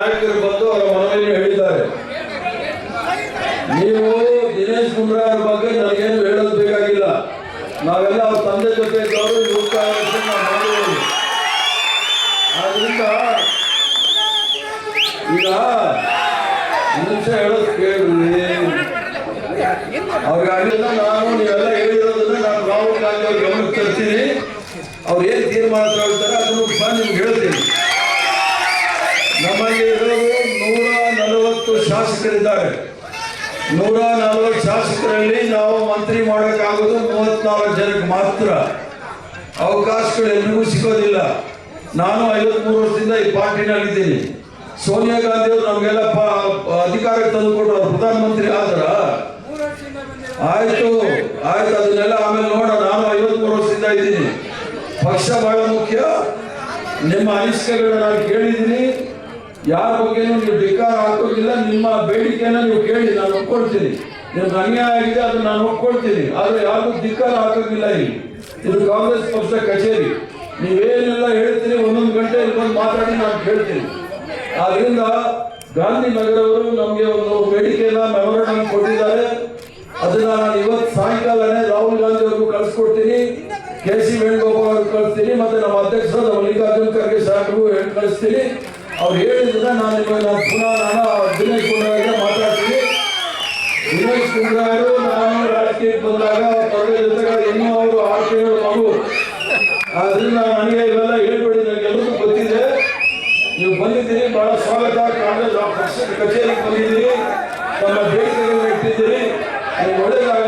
ನಾಯಕರು ಬಂದು ಅವರ ಮನವಿಯನ್ನು ಹೇಳಿದ್ದಾರೆ. ನೀವು ದಿನೇಶ್ ಗುಂಡೂರಾವ್ ಬಗ್ಗೆ ನನಗೇನು ಹೇಳೋದು ಬೇಕಾಗಿಲ್ಲ. ನಾವೆಲ್ಲ ಅವ್ರ ತಂದೆ ಜೊತೆ ಇದ್ದವರು ಯುವಕ ಮಾಡಿದ್ದೀವಿ. ಆದ್ರಿಂದ ಈಗ ನಿಮಿಷ ಹೇಳೋದು ಕೇಳ್ರಿ. ಅವ್ರಿಗಾಗಲಿಲ್ಲ ನಾನು ನೀವೆಲ್ಲ ಹೇಳಿರೋದನ್ನ ನಾನು ರಾಹುಲ್ ಗಾಂಧಿ ಅವ್ರಿಗೆ ಗಮನಕ್ಕೆ ತರ್ತೀನಿ. ಅವ್ರು ಏನು ತೀರ್ಮಾನ ತಗೊಳ್ತಾರೆ ಅದನ್ನು ಸಹ ನಿಮ್ಗೆ ಹೇಳ್ತೀನಿ. ನಮ್ಮಲ್ಲಿ ಇರೋದು 140 ಶಾಸಕರಿದ್ದಾರೆ. 140 ಶಾಸಕರಲ್ಲಿ ನಾವು ಮಂತ್ರಿ ಮಾಡೋಕ್ಕಾಗೋದು 34 ಜನಕ್ಕೆ ಮಾತ್ರ. ಅವಕಾಶಗಳು ಎಲ್ಲಿಗೂ ಸಿಗೋದಿಲ್ಲ. ನಾನು 53 ವರ್ಷದಿಂದ ಈ ಪಾರ್ಟಿನಲ್ಲಿದ್ದೀನಿ. ಸೋನಿಯಾ ಗಾಂಧಿ ಅವರು ನಮಗೆಲ್ಲ ಅಧಿಕಾರಕ್ಕೆ ತಂದುಕೊಟ್ಟು ಅವ್ರು ಪ್ರಧಾನಮಂತ್ರಿ ಆದ್ರ ಆಯ್ತು ಅದನ್ನೆಲ್ಲ ಆಮೇಲೆ ನೋಡ. ನಾನು 53 ವರ್ಷದಿಂದ ಇದ್ದೀನಿ. ಪಕ್ಷ ಬಹಳ ಮುಖ್ಯ. ನಿಮ್ಮ ಅನಿಸಿಕೆಗಳನ್ನ ನಾನು ಕೇಳಿದ್ದೀನಿ. ಯಾರ ಬಗ್ಗೆನೂ ನೀವು ಧಿಕ್ಕಾರ ಹಾಕೋದಿಲ್ಲ. ನಿಮ್ಮ ಬೇಡಿಕೆನ ನೀವು ಕೇಳಿ, ನಾನು ಒಪ್ಕೊಳ್ತೀನಿ. ನಿಮ್ಗೆ ಅನ್ಯಾಯ ಆಗಿದೆ ಅದನ್ನ ನಾನು ಒಪ್ಕೊಳ್ತೀನಿ. ಆದ್ರೆ ಯಾರಿಗೂ ಧಿಕ್ಕಾರ ಹಾಕೋದಿಲ್ಲ. ಇದು ಕಾಂಗ್ರೆಸ್ ಪಕ್ಷದ ಕಚೇರಿ. ನೀವೇನೆಲ್ಲ ಹೇಳ್ತೀರಿ ಒಂದೊಂದು ಗಂಟೆ ಇಲ್ಲಿ ಬಂದು ಮಾತಾಡಿ ನಾನು ಕೇಳ್ತೀನಿ. ಆದ್ರಿಂದ ಗಾಂಧಿನಗರ ಅವರು ನಮಗೆ ಒಂದು ಬೇಡಿಕೆಯನ್ನ ಮೆಮೊರಂಡಮ್ ಕೊಟ್ಟಿದ್ದಾರೆ. ಅದನ್ನ ನಾನು ಇವತ್ತು ಸಾಯಂಕಾಲನೇ ರಾಹುಲ್ ಗಾಂಧಿ ಅವ್ರಿಗೂ ಕಳಿಸ್ಕೊಡ್ತೀನಿ. KC ವೇಣುಗೋಪಾಲ್ ಅವ್ರಿಗೆ ಕಳಿಸ್ತೀನಿ. ಮತ್ತೆ ನಮ್ಮ ಅಧ್ಯಕ್ಷರಾದ ಮಲ್ಲಿಕಾರ್ಜುನ್ ಖರ್ಗೆ ಸಾಹೇಬ್ರಿಗೂ ಕಳಿಸ್ತೀನಿ. ಅವ್ರು ಹೇಳಿದ್ರೆ ನಾನು ಪುನಃ ದಿನೇಶ್ ಗುಂಡೂರಾವ್ ಮಾತಾಡ್ತೀನಿ. ದಿನೇಶ್ ಗುಂಡೂರಾವ್ ನಾನು ರಾಜಕೀಯಕ್ಕೆ ಬಂದಾಗ ಅವ್ರ ಜೊತೆಗೆ ಇನ್ನೂ ಅವರು 6 ತಿಂಗಳು ಮಗು. ಆದ್ರಿಂದ ನನಗೆ ಇವೆಲ್ಲ ಹೇಳ್ಬೇಡಿ. ನನಗೆಲ್ಲರಿಗೂ ಗೊತ್ತಿದೆ. ನೀವು ಬಂದಿದ್ದೀರಿ, ಬಹಳ ಸ್ವಾಗತ. ಕಾಂಗ್ರೆಸ್ ಪಕ್ಷದ ಕಚೇರಿಗೆ ಬಂದಿದ್ದೀರಿ, ತಮ್ಮ ಬೇಡಿಕೆಗಳನ್ನು ಇಟ್ಟಿದ್ದೀರಿ. ನೀವು ಒಳ್ಳೆಯದಾಗ